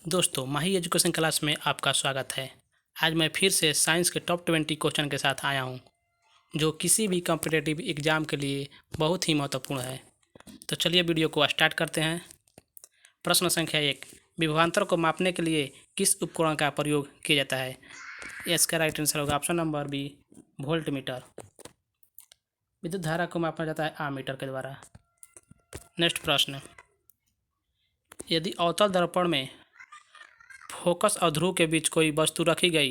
दोस्तों, माही education class में आपका स्वागत है। आज मैं फिर से साइंस के टॉप 20 क्वेश्चन के साथ आया हूं, जो किसी भी कॉम्पिटिटिव एग्ज़ाम के लिए बहुत ही महत्वपूर्ण है। तो चलिए वीडियो को स्टार्ट करते हैं। प्रश्न संख्या 1, विभवांतर को मापने के लिए किस उपकरण का प्रयोग किया जाता है? इसका राइट आंसर होगा option number B, voltmeter. विद्युत धारा को मापा जाता है आमीटर के द्वारा। नेक्स्ट प्रश्न, यदि अवतल दर्पण में फोकस और ध्रुव के बीच कोई वस्तु रखी गई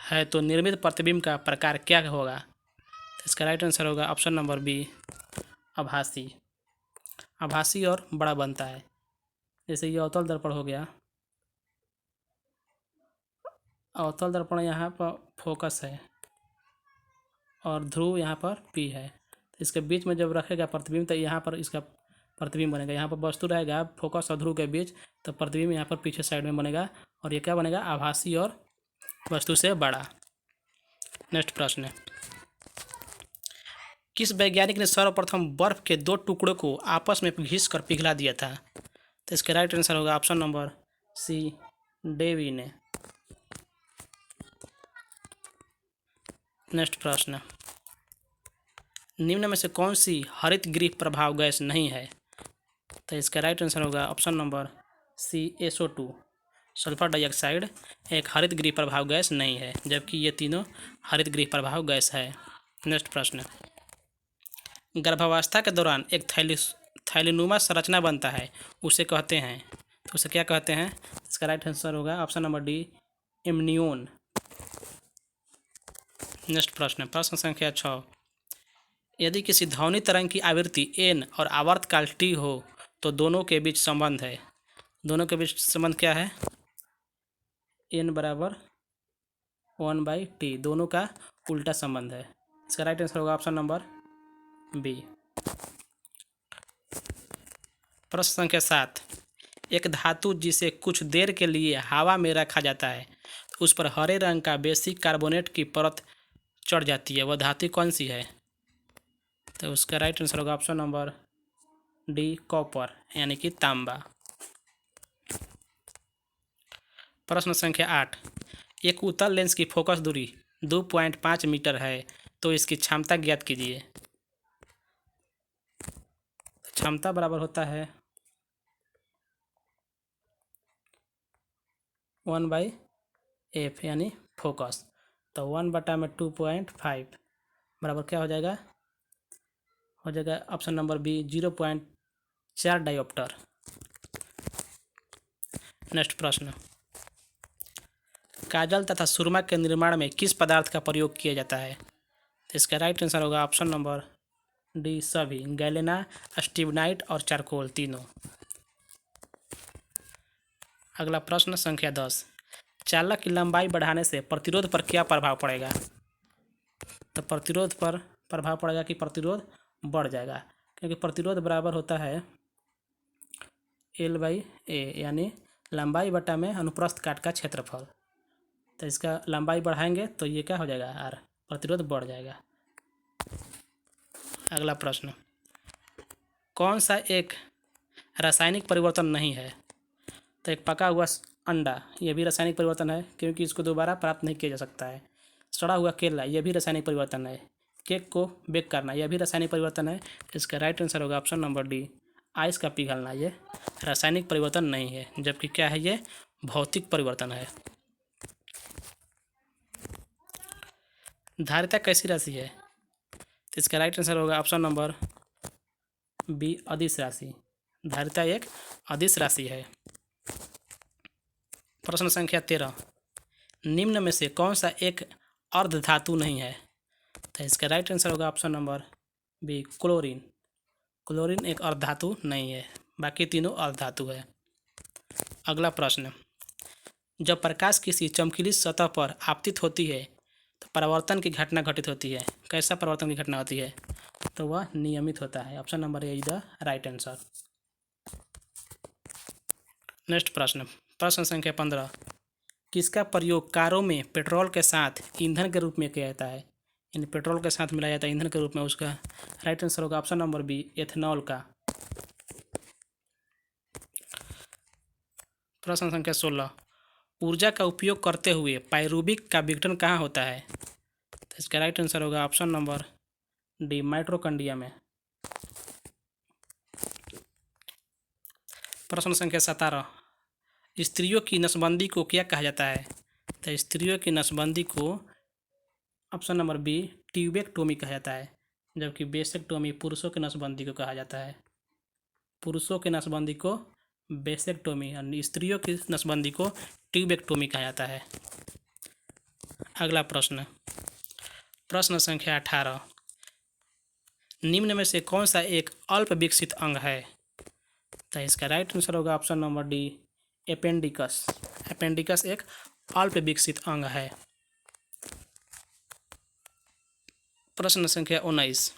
है तो निर्मित प्रतिबिंब का प्रकार क्या होगा? तो इसका राइट आंसर होगा ऑप्शन नंबर बी, आभासी। आभासी और बड़ा बनता है। जैसे ये अवतल दर्पण हो गया, अवतल दर्पण यहाँ पर फोकस है और ध्रुव यहाँ पर पी है। तो इसके बीच में जब रखेगा प्रतिबिंब तो यहाँ पर इसका प्रतिबिंब बनेगा। यहाँ पर वस्तु रहेगा फोकस और ध्रुव के बीच, तो प्रतिबिंब यहाँ पर पीछे साइड में बनेगा और ये क्या बनेगा? आभासी और वस्तु से बड़ा। नेक्स्ट प्रश्न, किस वैज्ञानिक ने सर्वप्रथम बर्फ के दो टुकड़ों को आपस में घिस कर पिघला दिया था? तो इसका राइट आंसर होगा ऑप्शन नंबर सी, डेवी ने। नेक्स्ट प्रश्न, निम्न में से कौन सी हरित गृह प्रभाव गैस नहीं है? तो इसका राइट आंसर होगा option number C, SO2। Sulphur dioxide एक हरित गृह प्रभाव गैस नहीं है, जबकि ये तीनों हरित गृह प्रभाव गैस है। नेक्स्ट प्रश्न, गर्भावस्था के दौरान एक थैलीनुमा संरचना बनता है, उसे कहते हैं, तो उसे क्या कहते हैं? इसका राइट आंसर होगा ऑप्शन नंबर डी, एम्नियोन। नेक्स्ट प्रश्न, प्रश्न संख्या 6, यदि किसी ध्वनि तरंग की आवृत्ति n और आवर्तकाल t हो तो दोनों के बीच संबंध है। दोनों के बीच संबंध क्या है? n बराबर 1/t, दोनों का उल्टा संबंध है। इसका राइट आंसर होगा ऑप्शन नंबर बी। प्रश्न संख्या 7, एक धातु जिसे कुछ देर के लिए हवा में रखा जाता है तो उस पर हरे रंग का बेसिक कार्बोनेट की परत चढ़ जाती है, वह धातु कौन सी है? तो उसका राइट आंसर होगा ऑप्शन नंबर डी, कॉपर, यानी कि तांबा। प्रश्न संख्या 8, एक उत्तल लेंस की फोकस दूरी 2.5 मीटर है तो इसकी क्षमता ज्ञात कीजिए। क्षमता बराबर होता है 1/f, यानी फोकस। तो 1/2.5 बराबर क्या हो जाएगा? हो जाएगा option number B, 0.4 dioptre. Next प्रश्न, काजल तथा सुरमा के निर्माण में किस पदार्थ का प्रयोग किया जाता है? तो इसका राइट आंसर होगा ऑप्शन नंबर डी, सभी, गैलेना, स्टिबनाइट और चारकोल, तीनों। अगला प्रश्न संख्या 10, चालक की लंबाई बढ़ाने से प्रतिरोध पर क्या प्रभाव पड़ेगा? तो प्रतिरोध पर प्रभाव पड़ेगा कि प्रतिरोध बढ़ जाएगा, क्योंकि प्रतिरोध बराबर होता है L/A, यानी लंबाई बटा में अनुप्रस्थ काट का क्षेत्रफल। तो इसका लंबाई बढ़ाएंगे तो ये क्या हो जाएगा? R, प्रतिरोध बढ़ जाएगा। अगला प्रश्न, कौन सा एक रासायनिक परिवर्तन नहीं है? तो एक पका हुआ अंडा, यह भी रासायनिक परिवर्तन है क्योंकि इसको दोबारा प्राप्त नहीं किया जा सकता है। सड़ा हुआ केला, यह भी रासायनिक परिवर्तन है। केक को बेक करना, यह भी रासायनिक परिवर्तन है। इसका राइट आंसर होगा ऑप्शन नंबर डी, आइस का पिघलना, ये रासायनिक परिवर्तन नहीं है, जबकि क्या है? ये भौतिक परिवर्तन है। धारिता कैसी राशि है? तो इसका राइट आंसर होगा ऑप्शन नंबर बी, अदिश राशि। धारिता एक अदिश राशि है। प्रश्न संख्या 13, निम्न में से कौन सा एक अर्धधातु नहीं है? तो इसका राइट आंसर होगा option number B, chlorine. Chlorine एक अर्धधातु नहीं है, बाकी तीनों अर्धधातु है। अगला प्रश्न, जब प्रकाश किसी चमकीली सतह पर आपतित होती है तो परावर्तन की घटना घटित होती है। कैसा परावर्तन की घटना होती है? तो वह नियमित होता है। Option number A is the right answer. Next प्रश्न, प्रश्न संख्या 15, किसका प्रयोग कारों में पेट्रोल के साथ ईंधन के रूप में किया जाता है? यानी पेट्रोल के साथ मिलाया जाता है ईंधन के रूप में, उसका राइट आंसर होगा ऑप्शन नंबर बी, एथेनॉल का। प्रश्न संख्या 16, ऊर्जा का उपयोग करते हुए पाइरूविक का विघटन कहाँ होता है? तो इसका राइट आंसर होगा ऑप्शन नंबर डी, माइटोकॉन्ड्रिया में। प्रश्न संख्या 17, स्त्रियों की नसबंदी को क्या कहा जाता है? तो स्त्रियों की नसबंदी को ऑप्शन नंबर बी, ट्यूबेक्टोमी कहा जाता है, जबकि बेसेक्टोमी पुरुषों की नसबंदी को कहा जाता है। पुरुषों की नसबंदी को बेसेक्टोमी और स्त्रियों की नसबंदी को ट्यूबेक्टोमी कहा जाता है। अगला प्रश्न, प्रश्न संख्या 18, निम्न में से कौन सा एक अल्प विकसित अंग है? तो इसका राइट आंसर होगा ऑप्शन नंबर डी, अपेंडिकस। अपेंडिकस एक अल्प विकसित अंग है। प्रश्न संख्या 19,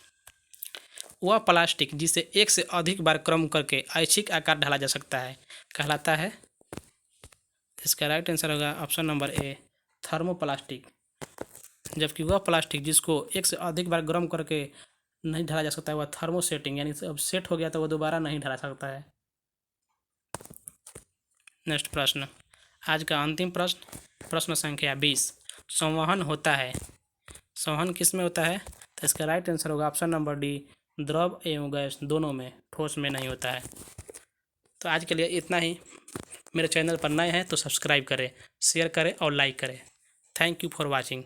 वह प्लास्टिक जिसे एक से अधिक बार क्रम करके ऐच्छिक आकार ढाला जा सकता है कहलाता है? इसका राइट आंसर होगा ऑप्शन नंबर ए, थर्मोप्लास्टिक। जबकि वह प्लास्टिक जिसको एक से अधिक बार गर्म करके नहीं ढाला जा सकता है वह थर्मोसेटिंग, यानी अब सेट हो गया तो वह दोबारा नहीं ढाला सकता है। नेक्स्ट प्रश्न, आज का अंतिम प्रश्न, प्रश्न संख्या 20, संवहन होता है, संवहन किस में होता है? तो इसका राइट आंसर होगा ऑप्शन नंबर डी, द्रव एवं गैस दोनों में, ठोस में नहीं होता है। तो आज के लिए इतना ही। मेरे चैनल पर नए हैं तो सब्सक्राइब करें, शेयर करें और लाइक करें। Thank you for watching.